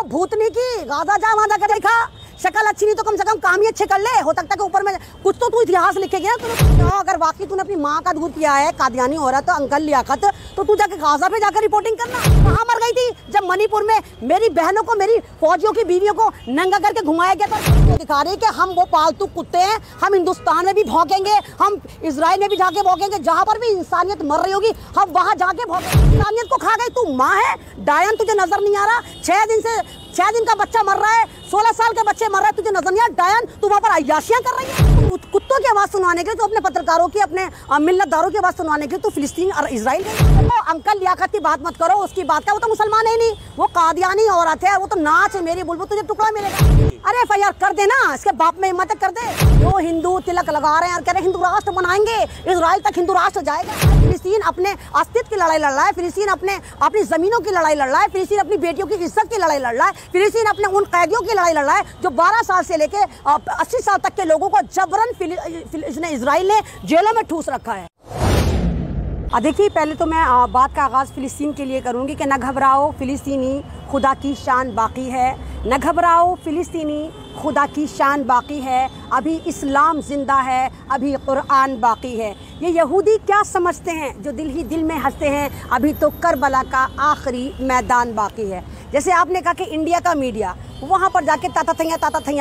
भूतनी की गाजा जा वहां जाकर देखा, शक्ल अच्छी नहीं तो कम से कम काम ही अच्छे कर ले। हो सकता है कि ऊपर में कुछ तो तू इतिहास लिखेगी ना तूने। अगर वाकई तूने अपनी माँ का दूध पिया है कादियानी औरत अंकल लियाकत, तो तू जाके गाजा पे जाकर रिपोर्टिंग करना। कहाँ मर गई थी जब मणिपुर में मेरी बहनों को, मेरी फौजियों की बीवियों को नंगा करके घुमाया गया था। दिखा रही कि हम वो पालतू कुत्ते हैं, हम हिंदुस्तान में भी भौंकेंगे, हम इजराइल में भी जाके भौंकेंगे, जहाँ पर भी इंसानियत मर रही होगी हम वहाँ जाके भौंकेंगे। इंसानियत को खा गई तू। माँ है डायन, तुझे नजर नहीं आ रहा? 6 दिन का बच्चा मर रहा है, 16 साल के बच्चे मर रहे हैं, तुझे नजर नहीं आ रहा? डायन, तू वहाँ पर अय्याशियां कर रही है। कुत्तों की आवाज सुनवाने के लिए, तो अपने पत्रकारों की, अपने मिल्लतदारों की आवाज सुनवाने के लिए तो फिलिस्तीन और इजराइल गई। तो अंकल लियाकत की बात मत करो, उसकी बात क्या, वो तो मुसलमान है नहीं, वो कादियानी औरत है, वो तो नाच है मेरी बुलबुल, तुझे टुकड़ा मिलेगा। अरे FIR कर दे ना, इसके बाप में हिम्मत कर दे। जो हिंदू तिलक लगा रहे हैं और कह रहे हिंदू राष्ट्र बनाएंगे, इजराइल तक हिंदू राष्ट्र जाएगा। फिलिस्तीन अपने अस्तित्व की लड़ाई लड़ रहा है, फिलिस्तीन अपनी जमीनों की लड़ाई लड़ रहा है, फिलिस्तीन अपनी बेटियों की इज्जत की लड़ाई लड़ रहा है, फिलिस्तीन अपने उन कैदियों की लड़ाई लड़ रहा है जो 12 साल से लेके 80 साल तक के लोगों को जबरन इजराइल ने जेलों में ठूस रखा है। देखिए, पहले तो मैं बात का आगाज़ फ़िलिस्तीन के लिए करूँगी कि न घबराओ फ़िलिस्तीनी, खुदा की शान बाकी है। न घबराओ फ़िलिस्तीनी, खुदा की शान बाकी है। अभी इस्लाम ज़िंदा है, अभी कुरान बाकी है। ये यहूदी क्या समझते हैं जो दिल ही दिल में हंसते हैं, अभी तो करबला का आखिरी मैदान बाकी है। जैसे आपने कहा कि इंडिया का मीडिया वहाँ पर जाके ताता थैया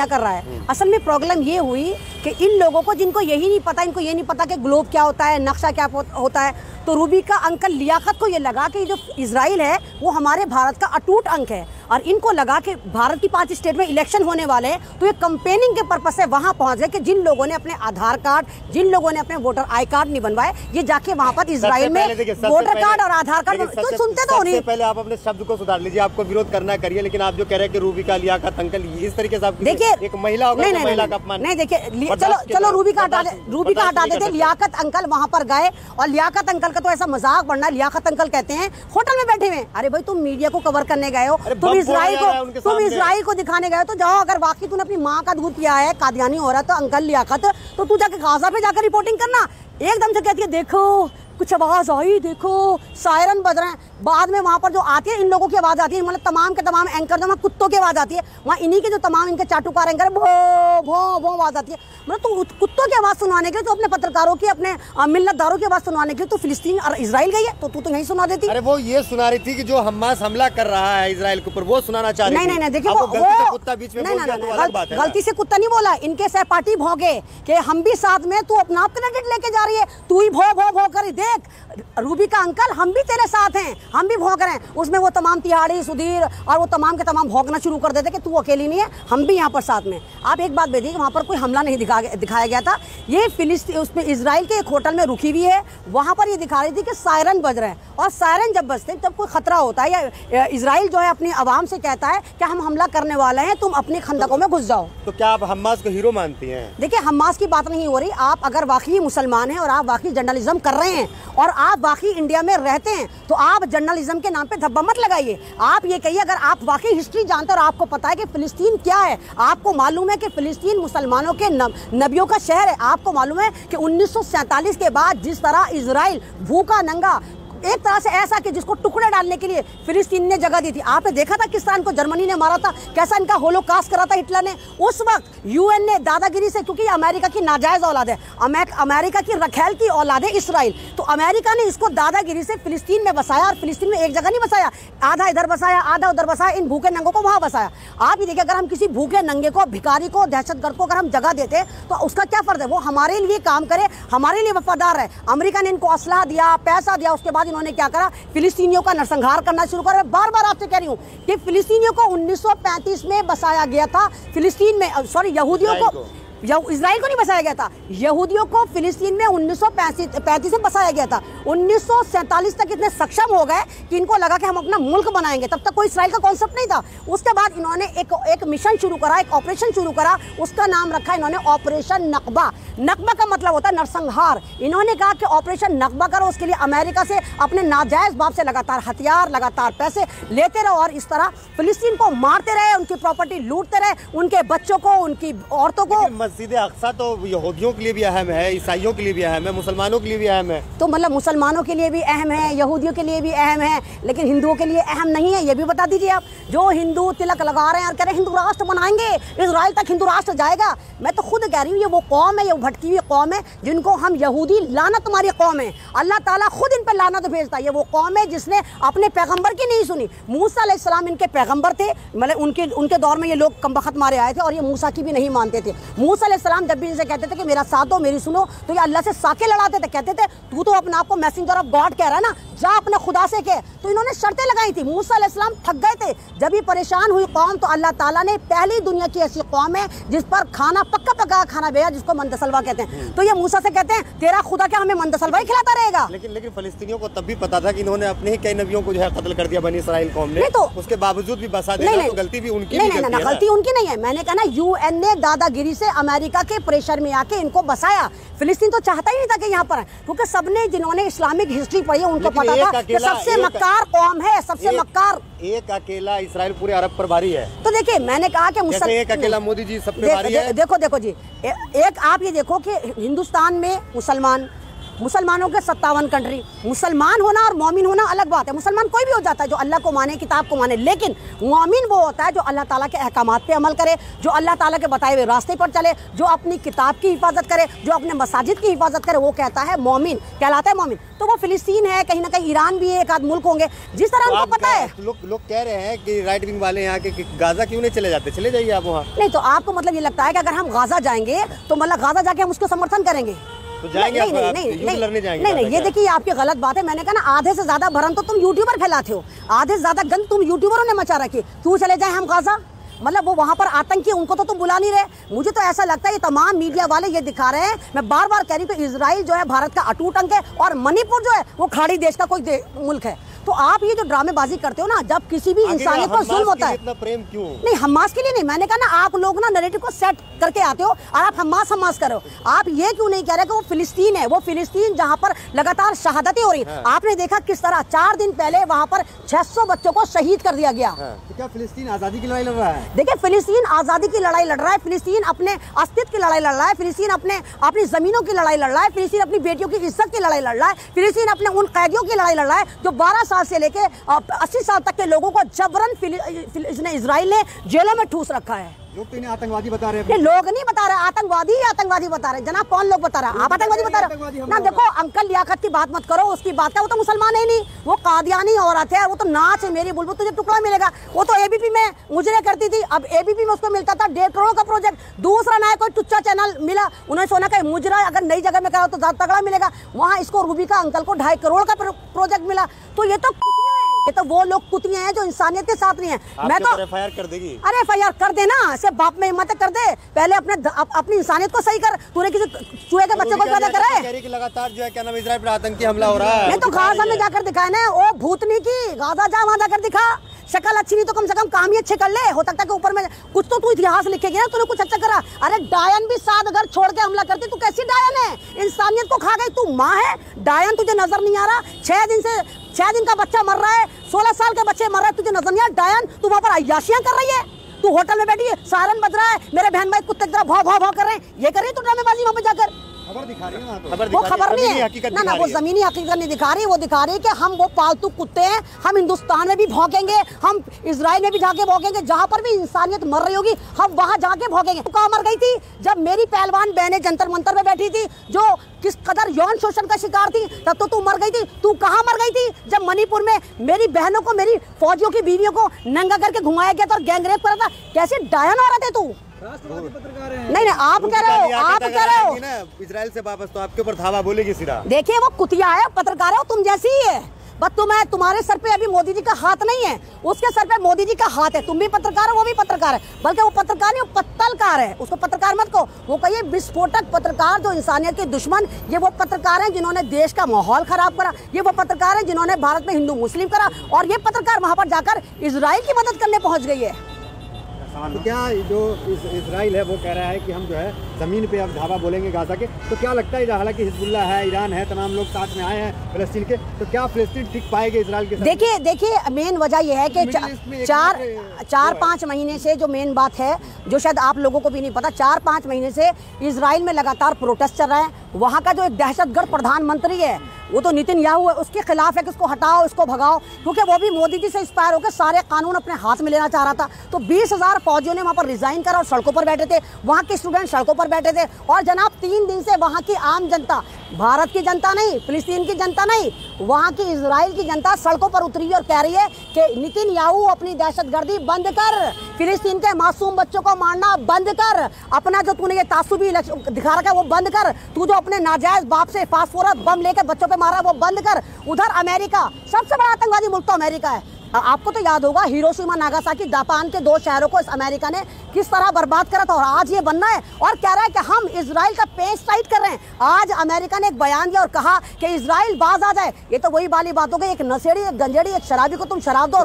कर रहा है। असल में प्रॉब्लम ये हुई कि इन लोगों को, जिनको यही नहीं पता, इनको ये नहीं पता कि ग्लोब क्या होता है, नक्शा क्या होता है, तो रूबी का अंकल लियाकत को ये लगा कि जो इजराइल है वो हमारे भारत का अटूट अंग है, और इनको लगा कि भारत की 5 स्टेट में इलेक्शन होने वाले हैं, तो ये कैंपेनिंग के पर्पस से वहाँ पहुँच गए कि जिन लोगों ने अपने आधार कार्ड, जिन लोगों ने अपने वोटर आई कार्ड नहीं बनवाए, ये जाके वहाँ पर इजराइल में वोटर कार्ड और आधार कार्ड तो सुनते तो नहीं। पहले आप अपने शब्द को सुधार लीजिए, आपको विरोध करना करिए, लेकिन आप जो कह रहे हैं कि रूबी का लियाकत अंकल इस तरीके से, आप देखिए एक महिला होगा तो महिला का अपमान नहीं। देखिए चलो रूबी का हटा देते, लियाकत अंकल वहाँ पर गए, और लियाकत अंकल का तो ऐसा मजाक बढ़ना, लियाकत अंकल कहते हैं होटल में बैठे हुए, अरे भाई तुम मीडिया को कवर करने गए हो, तुम इजराइल को दिखाने गए हो, तो जाओ। अगर वाकई तूने अपनी माँ का दूध पिया है कादियानी औरत अंकल लियाकत, तो तू जाके गाजा पे जाकर रिपोर्टिंग करना। एकदम से कहती है देखो कुछ आवाज आई, देखो सायरन बज रहे हैं, बाद में वहाँ पर जो आती है इन लोगों की आवाज़ आती है, मतलब तमाम के तमाम एंकर जो कुत्तों की आवाज़ आती है, वहाँ इन्हीं के जो तमाम इनके चाटुकार एंकर भो भो भो आवाज़ आती है। मतलब तो कुत्तों की आवाज़ सुनवाने के लिए, तो अपने पत्रकारों की, अपने मिल्लतदारों की आवाज़ सुनवाने के लिए तो फिलिस्तीन और इजराइल गई है, तो तू तो यही सुना देती। अरे वो ये सुना रही थी कि जो हमास हमला कर रहा है इजराइल के ऊपर, वो सुनाना चाह रही थी। नहीं, देखिए गलती से कुत्ता नहीं बोला, इनके सहपाठी भौंके कि हम भी साथ में, तू अपना क्रेडिट लेके जा रही है, तू ही भो भो भो कर देख रूबी का अंकल, हम भी तेरे साथ हैं, हम भी भौंक रहे हैं। उसमें वो तमाम तिहाड़ी सुधीर और वो तमाम के तमाम भौंकना शुरू कर देते कि तू अकेली नहीं है, हम भी यहाँ पर साथ में। आप एक बात देखिए, वहाँ पर कोई हमला नहीं दिखाया गया था। ये फिलिस्तीन उसमें इजराइल के एक होटल में रुकी हुई है, वहाँ पर ये दिखा रही थी कि सायरन बज रहे हैं, और सायरन जब बजते हैं तब कोई खतरा होता है, या इजराइल जो है अपनी आवाम से कहता है कि हम हमला करने वाले हैं, तुम अपने खंदकों में घुस जाओ। तो क्या आप हमास को हीरो मानती हैं? देखिए हमास की बात नहीं हो रही, आप अगर वाकई मुसलमान हैं और आप वाकई जर्नलिज्म कर रहे हैं और आप वाकई इंडिया में रहते हैं, तो आप जर्नलिज्म के नाम पे धब्बा मत लगाइए। आप ये कहिए अगर आप वाकई हिस्ट्री जानते हैं और आपको पता है कि फिलिस्तीन क्या है, आपको मालूम है कि फिलिस्तीन मुसलमानों के नबियों का शहर है, आपको मालूम है कि 1947 के बाद जिस तरह इजराइल भूखा नंगा, एक तरह से ऐसा कि जिसको टुकड़े डालने के लिए फिलिस्तीन ने जगह दी थी। आपने देखा था किस तरह इनको जर्मनी ने मारा था, कैसा इनका होलोकास्ट करा था हिटलर ने। उस वक्त यूएन ने दादागिरी से, क्योंकि अमेरिका की नाजायज औलाद है, अमेरिका की रखेल की औलाद है इसराइल, तो अमेरिका ने इसको दादागिरी से फिलिस्तीन में बसाया, और फिलिस्तीन में एक जगह नहीं बसाया, आधा इधर बसाया आधा उधर बसाया, इन भूखे नंगों को वहां बसाया। आप ही देखिए, अगर हम किसी भूखे नंगे को, भिखारी को, दहशतगर्द को अगर हम जगह देते तो उसका क्या फर्ज है, वो हमारे लिए काम करे, हमारे लिए वफादार है। अमेरिका ने इनको असला दिया, पैसा दिया, उसके बाद इन्होंने क्या करा, फिलिस्तीनियों का नरसंहार करना शुरू कर। बार बार आपसे कह रही हूँ कि फिलिस्तीनियों को 1935 में बसाया गया था, फिलिस्तीन में, सॉरी यहूदियों को, इजराइल को नहीं बसाया गया था, यहूदियों को फिलिस्तीन में 1935 में बसाया गया था। 1947 तक इतने सक्षम हो गए कि इनको लगा कि हम अपना मुल्क बनाएंगे, तब तक कोई इजराइल का कॉन्सेप्ट नहीं था। उसके बाद इन्होंने एक मिशन शुरू करा, एक ऑपरेशन शुरू करा, उसका नाम रखा इन्होंने ऑपरेशन नकबा। नकबा का मतलब होता है नरसंहार। इन्होंने कहा कि ऑपरेशन नकबा करो, उसके लिए अमेरिका से अपने नाजायज बाप से लगातार हथियार, लगातार पैसे लेते रहो और इस तरह फिलिस्तीन को मारते रहे, उनकी प्रॉपर्टी लूटते रहे, उनके बच्चों को, उनकी औरतों को। मस्जिद अक्सा तो यहूदियों के लिए भी अहम है, ईसाइयों के लिए भी अहम है, मुसलमानों के लिए भी अहम है। तो मतलब मुसलमानों के लिए भी अहम है, यहूदियों के लिए भी अहम है, लेकिन हिंदुओं के लिए अहम नहीं है, ये भी बता दीजिए आप। जो हिंदू तिलक लगा रहे हैं और कह रहे हैं हिंदू राष्ट्र बनाएंगे, इजराइल तक हिंदू राष्ट्र जाएगा। मैं तो खुद कह रही हूँ ये वो कौम है, ये भटकी हुई कौम है जिनको हम यहूदी, लानत तुम्हारी कौम है, अल्लाह ताला खुद इन पर लानत भेजता है। ये वो कौम है जिसने अपने पैगंबर की नहीं सुनी। मूसा अलैहिस्सलाम इनके पैगंबर थे, मतलब उनके दौर में ये लोग कमबख्त मारे आए थे और ये मूसा की भी नहीं मानते थे। मूसा अलैहिस्सलाम जब भी इनसे कहते थे कि मेरा साथ दो, मेरी सुनो, तो ये अल्लाह से साके लड़ाते थे, कहते थे तू तो अपने आप को मैसेंजर ऑफ गॉड कह रहा है ना, जा अपने खुदा से कह। तो इन्होंने शर्तें लगाई थी। मूसा अलैहिस्सलाम थक गए थे। जब ये परेशान हुई कौम तो अल्लाह ताला ने पहली दुनिया की ऐसी कौम है जिस पर खाना पक्का पका खाना भेजा, जिसको मंदसलवा कहते हैं। तो ये मूसा से कहते हैं तेरा खुदा क्या हमें मंदसलवा ही खिलाता रहेगा? लेकिन फिलिस्तीनियों को तब भी पता था कि इन्होंने अपने ही कई नबियों को जो है कत्ल कर दिया बनी इसराइल कौम ने, तो उसके बावजूद भी बसा देना, तो गलती भी उनकी नहीं, गलती उनकी नहीं है। मैंने कहा ना यूएन ने दादागिरी से अमेरिका के प्रेशर में आके इनको बसाया। फिलिस्तीन तो चाहता ही नहीं था कि यहाँ पर, क्योंकि सबने जिन्होंने इस्लामिक हिस्ट्री पढ़ी है उनको पता था कि सबसे मक्कार कौम है, सबसे मक्कार। एक अकेला इसराइल पूरे अरब पर भारी है। तो देखिए मैंने कहा कि एक अकेला मोदी जी सब पे भारी है। देखो जी, एक आप ये देखो कि हिंदुस्तान में मुसलमानों के 57 कंट्री, मुसलमान होना और मोमिन होना अलग बात है। मुसलमान कोई भी हो जाता है जो अल्लाह को माने, किताब को माने, लेकिन मोमिन वो होता है जो अल्लाह ताला के अहकामात पे अमल करे, जो अल्लाह ताला के बताए हुए रास्ते पर चले, जो अपनी किताब की हिफाजत करे, जो अपने मसाजिद की हिफाजत करे, वो कहता है मोमिन, कहलाता है मोमिन। तो वो फिलिस्तीन है, कहीं ना कहीं ईरान भी है, एक आध मुल्क होंगे जिस तरह उनको पता है। लोग कह रहे हैं कि राइट विंग वाले यहाँ के गाजा क्यों नहीं चले जाते? चले जाइए आप वहाँ। नहीं तो आपको मतलब ये लगता है कि अगर हम गाजा जाएंगे तो मतलब गाजा जाके हम उसको समर्थन करेंगे? तो जाएंगे नहीं, ये देखिए आपकी गलत बात है। मैंने कहा ना आधे से ज्यादा भरम तो तुम यूट्यूबर फैलाते हो, आधे से ज्यादा गंद तुम यूट्यूबरों ने मचा रखी। क्यों चले जाए हम गाजा? मतलब वो वहाँ पर आतंकी, उनको तो तुम बुला नहीं रहे। मुझे तो ऐसा लगता है ये तमाम मीडिया वाले ये दिखा रहे हैं। मैं बार बार कह रही हूँ कि इजराइल जो है भारत का अटूट अंग है और मणिपुर जो है वो खाड़ी देश का कोई मुल्क है। तो आप ये जो ड्रामेबाजी करते हो ना, जब किसी भी इंसानियत पर जुल्म होता है, इतना प्रेम क्यों? नहीं हमास के लिए नहीं, मैंने कहा ना आप लोग ना नैरेटिव को सेट करके आते हो और आप हमास करो। आप ये क्यों नहीं कह रहे कि वो फिलिस्तीन है, वो फिलिस्तीन जहाँ पर लगातार शहादतें हो रही हैं। आपने देखा किस तरह 4 दिन पहले वहाँ पर 600 बच्चों को शहीद कर दिया गया। तो क्या फिलिस्तीन आजादी की लड़ाई लड़ रहा है? देखिए फिलिस्तीन आजादी की लड़ाई लड़ रहा है, फिलिस्तीन अपने अस्तित्व की लड़ाई लड़ रहा है, फिलिस्तीन अपनी जमीनों की लड़ाई लड़ रहा है, फिलिस्तीन अपनी बेटियों की इज्जत की लड़ाई लड़ रहा है, फिलिस्तीन अपने उन कैदियों की लड़ाई लड़ रहा है जो 12 साल से लेके 80 साल तक के लोगों को जबरन इजराइल ने जेलों में ठूस रखा है। लोग तो इन्हें आतंकवादी बता रहे हैं। लोग नहीं बता रहे, आतंकवादी बता रहे। जनाब कौन लोग बता रहे हैं? आप आतंकवादी बता रहे हो ना। देखो अंकल लियाकत की बात मत करो, उसकी बात है, वो तो मुसलमान है नहीं, वो कादियानी औरत है, वो तो नाच है मेरी बुलबुल तुझे टुकड़ा मिलेगा। वो तो एबीपी में मुजरे करती थी, अब एबीपी में उसको मिलता था 1.5 करोड़ का प्रोजेक्ट। दूसरा ना कोई टुच्चा चैनल मिला, उन्होंने सोना का मुजरा अगर नई जगह में करा तो ज्यादा तगड़ा मिलेगा। वहाँ इसको रूबी का अंकल को 2.5 करोड़ का प्रोजेक्ट मिला। तो ये तो वो लोग कुतियां हैं जो इंसानियत के साथ नहीं है। मैं तो एफआईआर कर देगी। अरे एफआईआर कर देना, ऐसे बाप में हिम्मत कर दे, पहले अपनी इंसानियत को सही कर। तूने किसी चूहे के बच्चे को पैदा करा है? लगातार जो है क्या नाम इजराइल पर आतंकी हमला हो रहा है। नहीं तो गाजा में जाकर दिखाए ना, ओ भूतनी की गाजा जा वहां जाकर दिखा। शक्ल अच्छी नहीं तो कम से कम काम ही अच्छे कर ले। हो सकता है कि ऊपर में कुछ तो तू इतिहास लिखेगी ना, तूने कुछ अच्छा करा। अरे डायन भी 7 घर छोड़ के हमला करती, तू कैसी डायन है? इंसानियत को खा गई, तू माँ है? डायन तुझे नजर नहीं आ रहा? 6 दिन का बच्चा मर रहा है, 16 साल के बच्चे मर रहे हैं, तुझे नजर नहीं आ रहा? डायन तू वहाँ पर अय्याशियां कर रही है। तू होटल में बैठी है, सायरन बज रहा है, मेरे बहन भाई कुत्ते की तरह भाव कर रहे हैं, ये कर रही है तू ड्रामेबाजी वहाँ पे जाकर। खबर दिखा रही है ना, वो खबर नहीं है ना, वो जमीनी हकीकत नहीं दिखा रही, वो दिखा रही है कि हम वो पालतू कुत्ते हैं, हम हिंदुस्तान में भी भौंकेंगे, हम इजराइल में भी जाके भौंकेंगे, जहाँ पर भी इंसानियत मर रही होगी हम वहाँ जाके भौंकेंगे। तू कहाँ मर गई थी जब मेरी पहलवान बहनें जंतर मंतर में बैठी थी, जो किस कदर यौन शोषण का शिकार थी, तब तो तू मर गई थी। तू कहाँ मर गई थी जब मणिपुर में मेरी बहनों को, मेरी फौजियों की बीवियों को नंगा करके घुमाया गया था और गैंगरेप करा था? कैसे डायन औरत है तू? नहीं आप कह रहे हो इजराइल से वापस, तो आपके ऊपर धावा बोलेगी सीधा। देखिए वो कुतिया है, पत्रकार है, तुम जैसी ही है। बस तुम्हारे सर पे अभी मोदी जी का हाथ नहीं है, उसके सर पे मोदी जी का हाथ है। तुम भी पत्रकार हो, वो भी पत्रकार है, बल्कि वो पत्रकार नहीं, वो पत्तलकार है। उसको पत्रकार मत कहो, वो कहिए विस्फोटक पत्रकार जो इंसानियत के दुश्मन। ये वो पत्रकार हैं जिन्होंने देश का माहौल खराब करा, ये वो पत्रकार हैं जिन्होंने भारत में हिंदू मुस्लिम करा, और ये पत्रकार वहां पर जाकर इजराइल की मदद करने पहुंच गई है। तो क्या जो इजराइल है वो कह रहा है कि हम जो है जमीन पे अब धावा बोलेंगे गाजा के, तो क्या लगता है हालांकि हिजबुल्ला है, ईरान है, तमाम लोग साथ में आए हैं फिलिस्तीन के, तो क्या फिलिस्तीन टिक पाएगा इजराइल के साथ? देखिए मेन वजह यह है कि चार पाँच महीने से जो मेन बात है, जो शायद आप लोगों को भी नहीं पता, 4-5 महीने से इजराइल में लगातार प्रोटेस्ट चल रहा है। वहाँ का जो एक दहशतगर्द प्रधानमंत्री है वो तो नेतन्याहू है, उसके खिलाफ है कि उसको हटाओ, उसको भगाओ, क्योंकि वो भी मोदी जी से इंस्पायर होकर सारे कानून अपने हाथ में लेना चाह रहा था। तो 20,000 फौजियों ने वहाँ पर रिजाइन करा और सड़कों पर बैठे थे, वहाँ के स्टूडेंट सड़कों पर बैठे थे। और जनाब 3 दिन से वहाँ की आम जनता, भारत की जनता नहीं, फिलिस्तीन की जनता नहीं, वहाँ की इजराइल की जनता सड़कों पर उतरी और कह रही है कि नेतन्याहू अपनी दहशतगर्दी बंद कर, फिलिस्तीन के मासूम बच्चों को मारना बंद कर, अपना जो तूने ये तासुबी दिखा रखा है वो बंद कर, तू जो अपने नाजायज बाप से फास्फोरस बम लेकर बच्चों पे मारा वो बंद कर। उधर अमेरिका, सबसे बड़ा आतंकवादी मुल्क तो अमेरिका है। आपको तो याद होगा हिरोशिमा नागासाकी जापान के 2 शहरों को इस अमेरिका ने किस तरह बर्बाद करा था, और आज ये बनना है और कह रहा है कि हम इजराइल का पेच टाइट कर रहे हैं। आज अमेरिका ने एक बयान दिया और कहा कि इजराइल बाज आ जाए। ये तो वही वाली बात हो गई, एक नशेड़ी, एक गंजेड़ी, एक शराबी को तुम शराब दो।